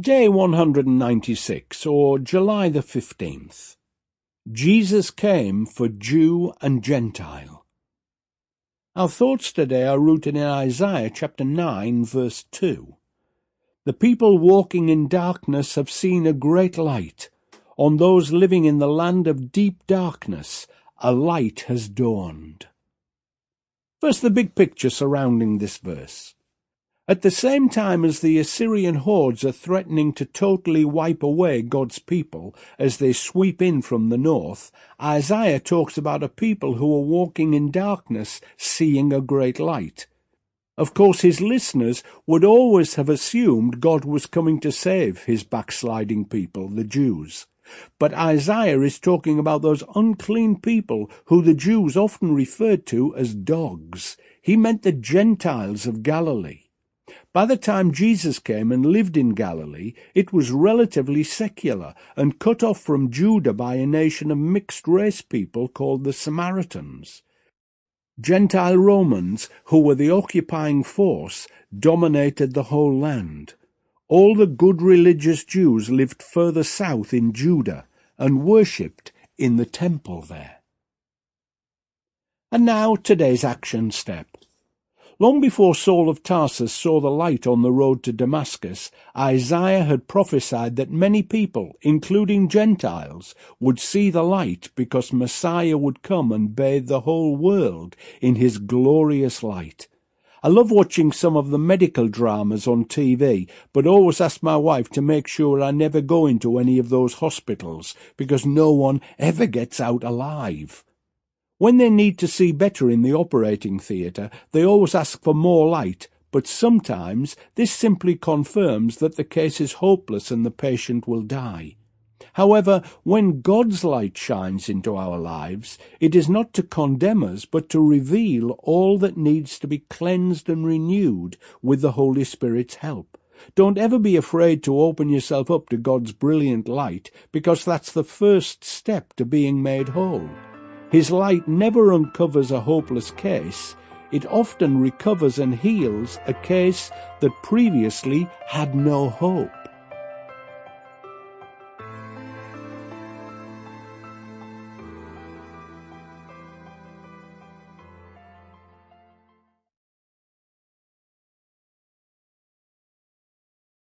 Day 196, or July the 15th. Jesus came for Jew and Gentile. Our thoughts today are rooted in Isaiah chapter 9, verse 2. The people walking in darkness have seen a great light. On those living in the land of deep darkness, a light has dawned. First, the big picture surrounding this verse. At the same time as the Assyrian hordes are threatening to totally wipe away God's people as they sweep in from the north, Isaiah talks about a people who are walking in darkness, seeing a great light. Of course, his listeners would always have assumed God was coming to save his backsliding people, the Jews. But Isaiah is talking about those unclean people who the Jews often referred to as dogs. He meant the Gentiles of Galilee. By the time Jesus came and lived in Galilee, it was relatively secular and cut off from Judah by a nation of mixed-race people called the Samaritans. Gentile Romans, who were the occupying force, dominated the whole land. All the good religious Jews lived further south in Judah and worshipped in the temple there. And now today's action step. Long before Saul of Tarsus saw the light on the road to Damascus, Isaiah had prophesied that many people, including Gentiles, would see the light because Messiah would come and bathe the whole world in his glorious light. I love watching some of the medical dramas on TV, but always ask my wife to make sure I never go into any of those hospitals because no one ever gets out alive. When they need to see better in the operating theatre, they always ask for more light, but sometimes this simply confirms that the case is hopeless and the patient will die. However, when God's light shines into our lives, it is not to condemn us, but to reveal all that needs to be cleansed and renewed with the Holy Spirit's help. Don't ever be afraid to open yourself up to God's brilliant light, because that's the first step to being made whole. His light never uncovers a hopeless case. It often recovers and heals a case that previously had no hope.